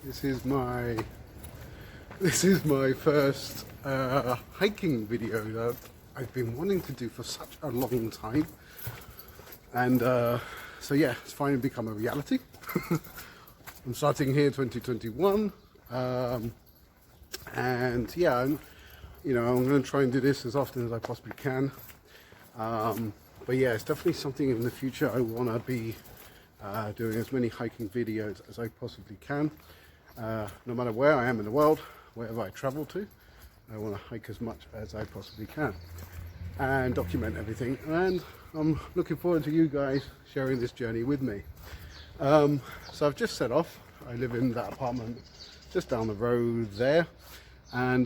This is my first hiking video that I've been wanting to do for such a long time, and so yeah, it's finally become a reality. I'm starting here 2021, and yeah, I'm going to try and do this as often as I possibly can. But yeah, it's definitely something in the future I want to be doing as many hiking videos as I possibly can. No matter where I am in the world, wherever I travel to, I want to hike as much as I possibly can and document everything. And I'm looking forward to you guys sharing this journey with me. So I've just set off. I live in that apartment just down the road there, and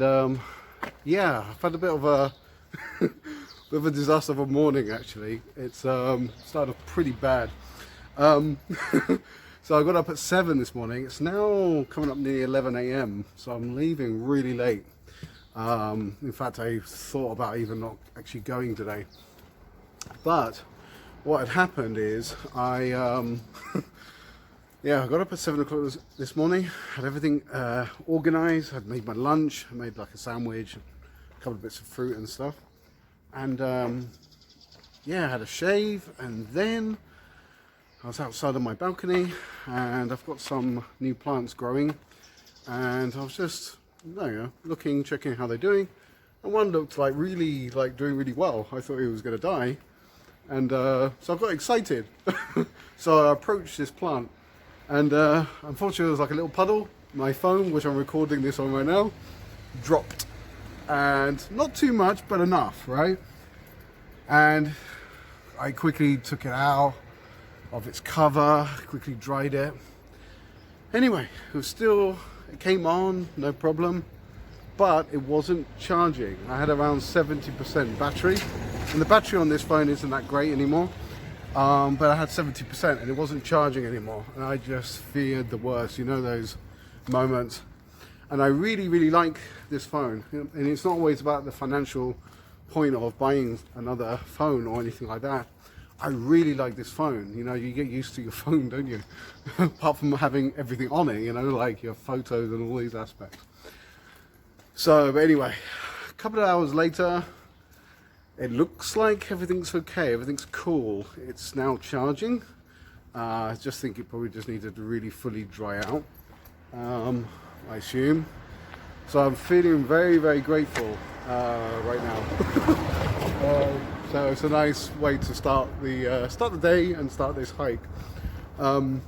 yeah, I've had a bit of a bit of a disaster of a morning actually. It's started off pretty bad. So I got up at 7 this morning. It's now coming up near 11 AM, so I'm leaving really late. In fact, I thought about even not actually going today. But what had happened is yeah, I got up at 7 o'clock this morning, had everything organized, I'd made my lunch, I made like a sandwich, a couple of bits of fruit and stuff. And yeah, I had a shave, and then I was outside on my balcony, and I've got some new plants growing, and I was just looking, checking how they're doing, and one looked like really doing really well. I thought he was going to die, and so I got excited. So I approached this plant, and unfortunately there was like a little puddle. My phone, which I'm recording this on right now, dropped, and not too much but enough, right? And I quickly took it out of its cover, quickly dried it. Anyway, it came on, no problem, but it wasn't charging. I had around 70% battery, and the battery on this phone isn't that great anymore, but I had 70% and it wasn't charging anymore, and I just feared the worst, those moments. And I really like this phone, and it's not always about the financial point of buying another phone or anything like that. I really like this phone. You get used to your phone, don't you? Apart from having everything on it, like your photos and all these aspects. So, but anyway, a couple of hours later, it looks like everything's okay, everything's cool. It's now charging. I just think it probably just needed to really fully dry out, I assume. So I'm feeling very grateful right now. So it's a nice way to start the day and start this hike. But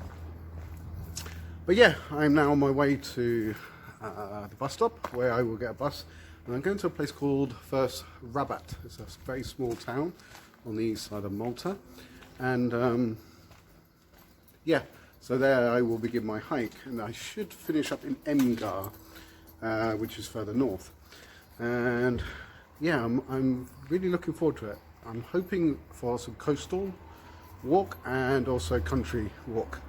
yeah, I'm now on my way to the bus stop, where I will get a bus, and I'm going to a place called first Rabat. It's a very small town on the east side of Malta, and yeah, so there I will begin my hike, and I should finish up in Mgar, which is further north. And yeah, I'm really looking forward to it. I'm hoping for some coastal walk and also country walk.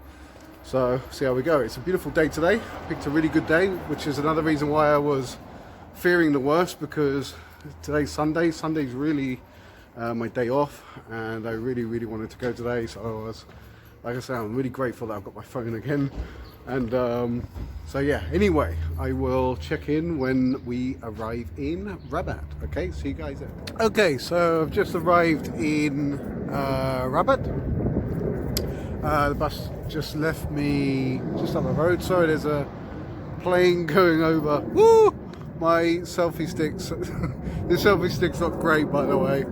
So see how we go. It's a beautiful day today. Picked a really good day, which is another reason why I was fearing the worst, because today's Sunday. Sunday's really my day off, and I really wanted to go today. So I was, like I said, I'm really grateful that I've got my phone again. And so yeah, anyway, I will check in when we arrive in Rabat. Okay, see you guys there. Okay, so I've just arrived in Rabat. The bus just left me just up the road. Sorry, there's a plane going over. Woo! My selfie sticks. The selfie stick's not great, by the way.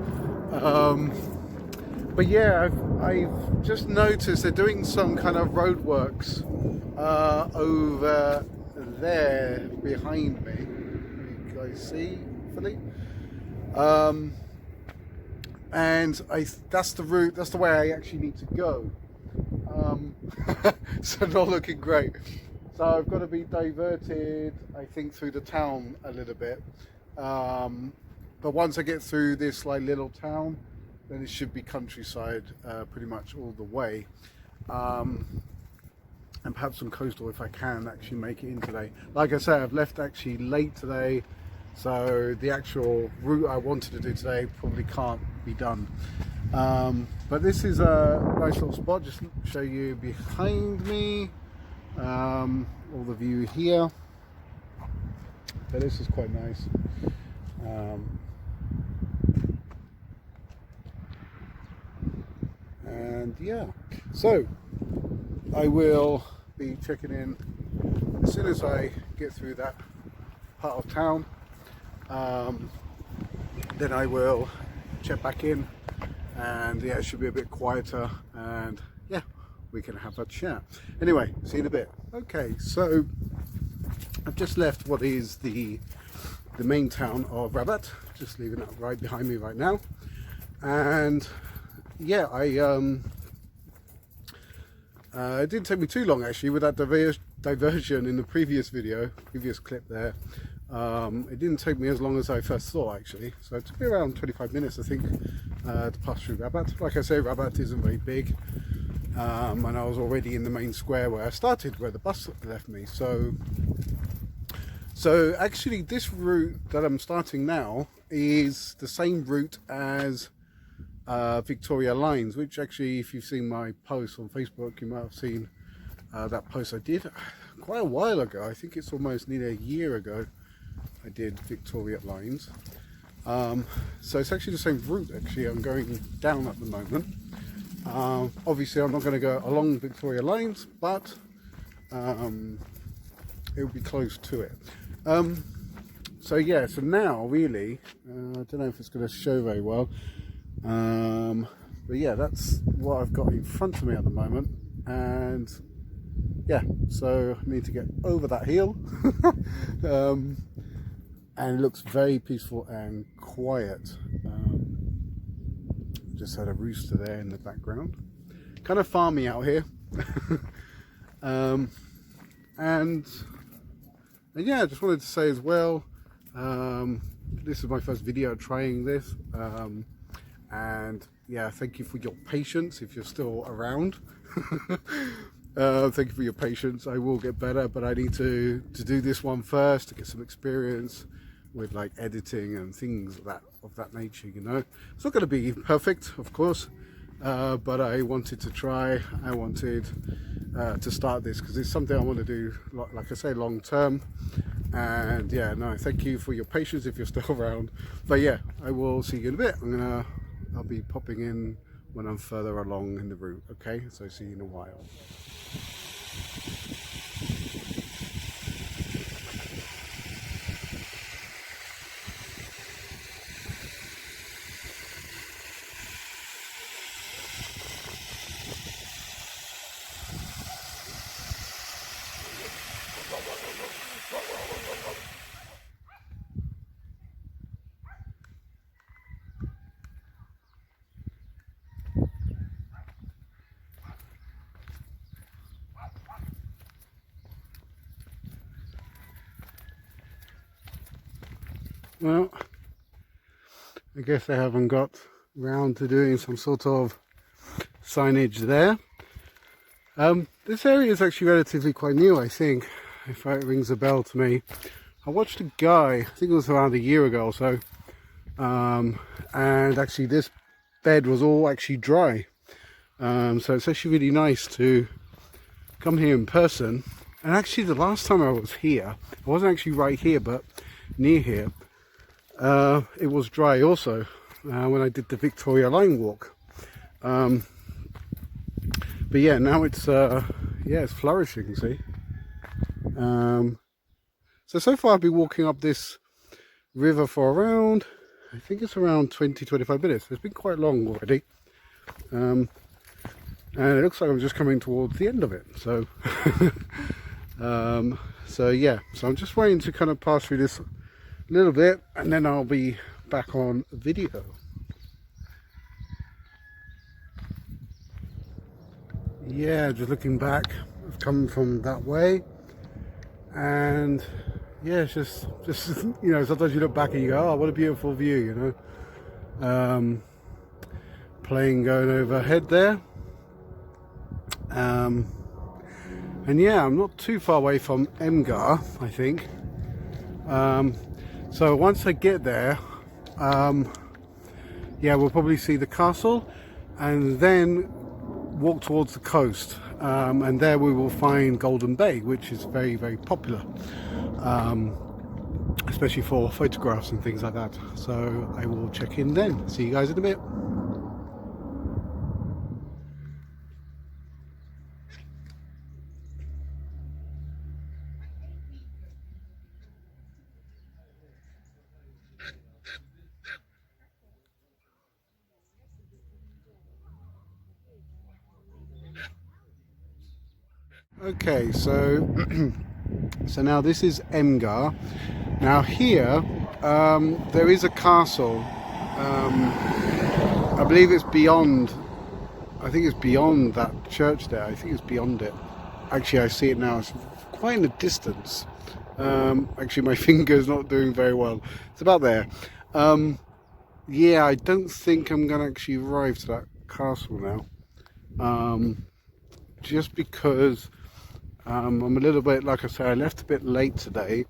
But yeah, I've just noticed they're doing some kind of roadworks over there behind me. You guys see, hopefully. And that's the route, that's the way I actually need to go. So not looking great. So I've got to be diverted, I think, through the town a little bit. But once I get through this little town, then it should be countryside pretty much all the way. And perhaps some coastal if I can actually make it in today. Like I say, I've left actually late today, so the actual route I wanted to do today probably can't be done. But this is a nice little spot, just to show you behind me. all the view here. But this is quite nice. And yeah, so I will be checking in as soon as I get through that part of town. Then I will check back in, and yeah, it should be a bit quieter, and yeah, we can have a chat. Anyway, see you in a bit. Okay, so I've just left what is the main town of Rabat, just leaving that right behind me right now. And yeah, it didn't take me too long actually with that diversion in the previous clip there. It didn't take me as long as I first thought actually, so it took me around 25 minutes I think to pass through Rabat. Like I say, Rabat isn't very big, and I was already in the main square where I started, where the bus left me. So actually this route that I'm starting now is the same route as Victoria Lines, which actually, if you've seen my post on Facebook, you might have seen that post I did quite a while ago. I think it's almost nearly a year ago I did Victoria Lines. So it's actually the same route actually I'm going down at the moment. Obviously I'm not going to go along Victoria Lines, but it will be close to it. So yeah, so now really, I don't know if it's going to show very well, but yeah, that's what I've got in front of me at the moment. And yeah, so I need to get over that hill. And it looks very peaceful and quiet. Just had a rooster there in the background, kind of farmy out here. And yeah, I just wanted to say as well, this is my first video trying this, and yeah, thank you for your patience if you're still around. Thank you for your patience. I will get better, but I need to do this one first to get some experience with like editing and things of that nature, you know. It's not going to be perfect, of course, but I wanted to try. I wanted to start this because it's something I want to do, like I say, long term. And yeah, no, thank you for your patience if you're still around. But yeah, I will see you in a bit. I'll be popping in when I'm further along in the route. Okay, so see you in a while. Well, I guess they haven't got round to doing some sort of signage there. This area is actually relatively quite new, I think, if it rings a bell to me. I watched a guy, I think it was around a year ago or so, and actually this bed was all actually dry. So it's actually really nice to come here in person. And actually the last time I was here, I wasn't actually right here, but near here, it was dry also when I did the Victoria Line walk. But yeah, now it's yeah, it's flourishing, see. So far I've been walking up this river for around, I think it's around 20-25 minutes. It's been quite long already, and it looks like I'm just coming towards the end of it. So so yeah, so I'm just waiting to kind of pass through this little bit, and then I'll be back on video. Yeah, just looking back, I've come from that way, and yeah, it's just you know, sometimes you look back and you go, oh, what a beautiful view, you know. Plane going overhead there, and yeah, I'm not too far away from Mgar, I think. So once I get there, yeah, we'll probably see the castle and then walk towards the coast. and there we will find Golden Bay, which is very, very popular, especially for photographs and things like that. So I will check in then. See you guys in a bit. Okay, so so now this is Mgar. Now here there is a castle. I believe it's beyond. I think it's beyond that church there. I think it's beyond it. Actually, I see it now. It's quite in the distance. Actually, my finger's not doing very well. It's about there. Yeah, I don't think I'm going to actually arrive to that castle now. Just because I'm a little bit, like I say, I left a bit late today,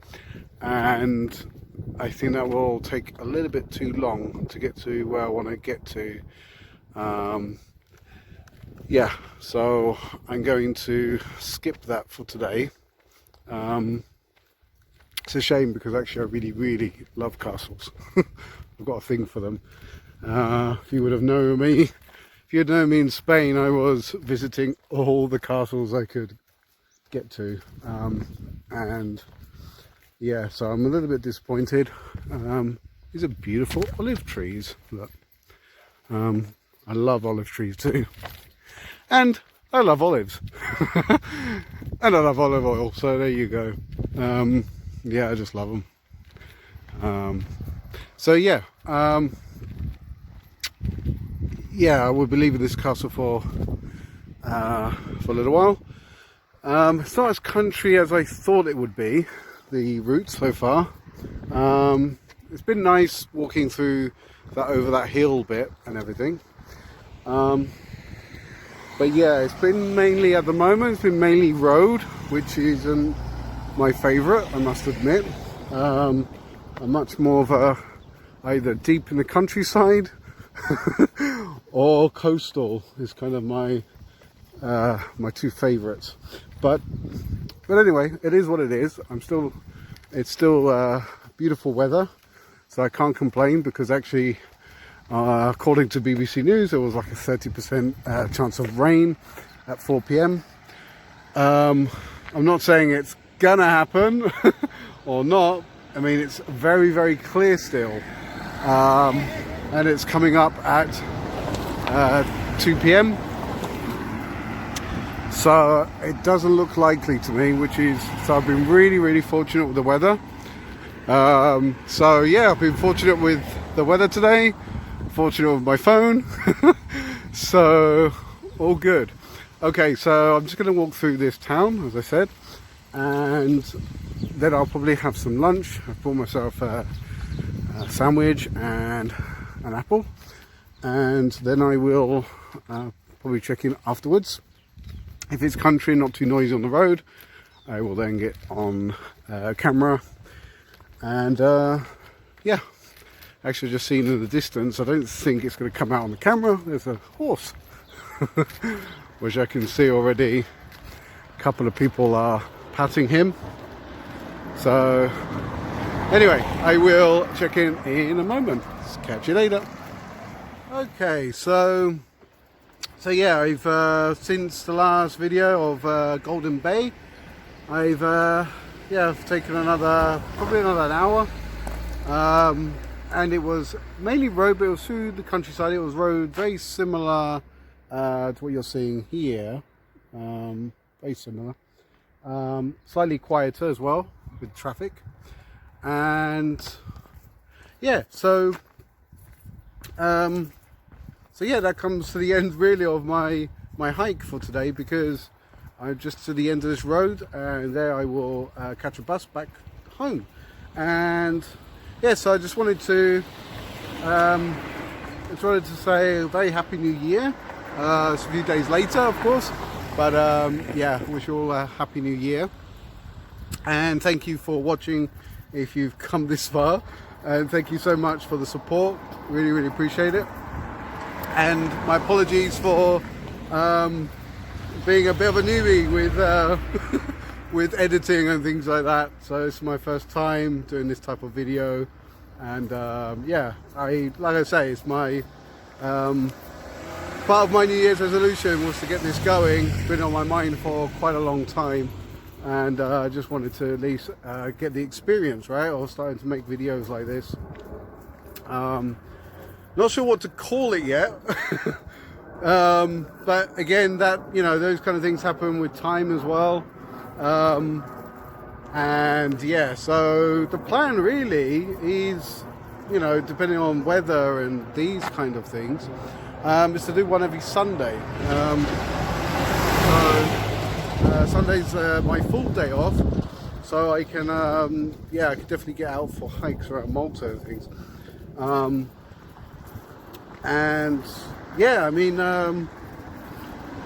and I think that will take a little bit too long to get to where I want to get to. Yeah, so I'm going to skip that for today. It's a shame because actually I really, really love castles. I've got a thing for them. If you would have known me, if you had known me in Spain, I was visiting all the castles I could get to. And yeah, so I'm a little bit disappointed. These are beautiful olive trees. Look, I love olive trees too. And I love olives. And I love olive oil, so there you go. Yeah, I just love them. So yeah, yeah, I will be leaving this castle for a little while. It's not as country as I thought it would be, the route so far. It's been nice walking through that, over that hill bit and everything. But yeah, it's been mainly, at the moment, it's been mainly road, which isn't my favourite, I must admit. I'm much more of a, either deep in the countryside or coastal is kind of my my two favourites. But anyway, it is what it is. It's still beautiful weather, so I can't complain, because actually according to BBC News, there was like a 30% chance of rain at 4 p.m. I'm not saying it's gonna happen or not. I mean, it's very, very clear still, and it's coming up at 2 p.m. So it doesn't look likely to me, so I've been really, really fortunate with the weather. So yeah, I've been fortunate with the weather today. Fortunate with my phone. So all good. Okay, so I'm just going to walk through this town, as I said, and then I'll probably have some lunch. I've bought myself a sandwich and an apple, and then I will probably check in afterwards. If it's country, not too noisy on the road, I will then get on camera. And yeah, actually just seen in the distance, I don't think it's going to come out on the camera, there's a horse which I can see already. A couple of people are patting him. So anyway, I will check in a moment. Catch you later. Okay, so yeah, I've since the last video of Golden Bay, I've taken probably another hour, and it was mainly road, but it was through the countryside. It was road very similar to what you're seeing here, very similar, slightly quieter as well with traffic. And yeah, so yeah, that comes to the end really of my hike for today, because I'm just to the end of this road, and there I will catch a bus back home. And yeah, so I just wanted to say a very happy new year. It's a few days later, of course, but yeah, wish you all a happy new year, and thank you for watching if you've come this far, and thank you so much for the support. Really, really appreciate it. And my apologies for being a bit of a newbie with with editing and things like that. So it's my first time doing this type of video, and yeah, like I say, it's my part of my New Year's resolution was to get this going. It's been on my mind for quite a long time, and I just wanted to at least get the experience, right, of starting to make videos like this. Not sure what to call it yet. But again, that, you know, those kind of things happen with time as well. And yeah, so the plan really is, you know, depending on weather and these kind of things, is to do one every Sunday. Sunday's my full day off, so I can yeah, I can definitely get out for hikes around Malta and things. And yeah, I mean, yeah,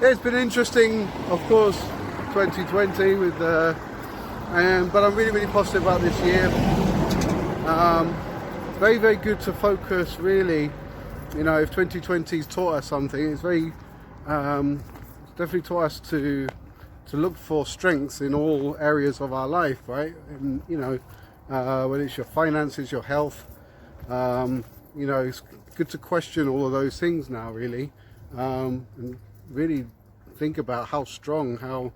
it's been interesting, of course, 2020 with but I'm really positive about this year. Very good to focus, really. You know, if 2020's taught us something, it's very definitely taught us to look for strengths in all areas of our life, right? And you know, whether it's your finances, your health, you know, it's good to question all of those things now, really, and really think about how strong are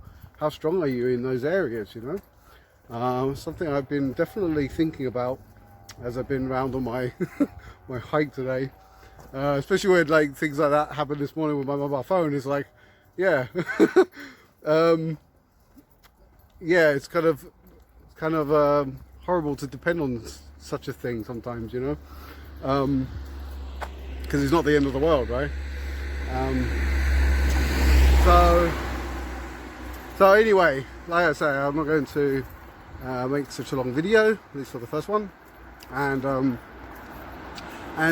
you in those areas, you know. Something I've been definitely thinking about as I've been around on my my hike today, especially when like things like that happened this morning with my mobile phone. It's like, yeah, yeah, it's kind of horrible to depend on such a thing sometimes, you know, because it's not the end of the world, right? So anyway, like I say, I'm not going to make such a long video, at least for the first one. And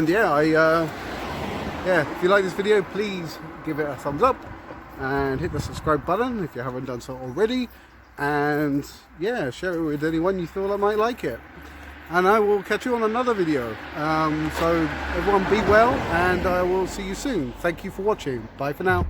yeah, yeah, if you like this video, please give it a thumbs up and hit the subscribe button if you haven't done so already. And yeah, share it with anyone you feel that might like it. And I will catch you on another video. So everyone be well, and I will see you soon. Thank you for watching. Bye for now.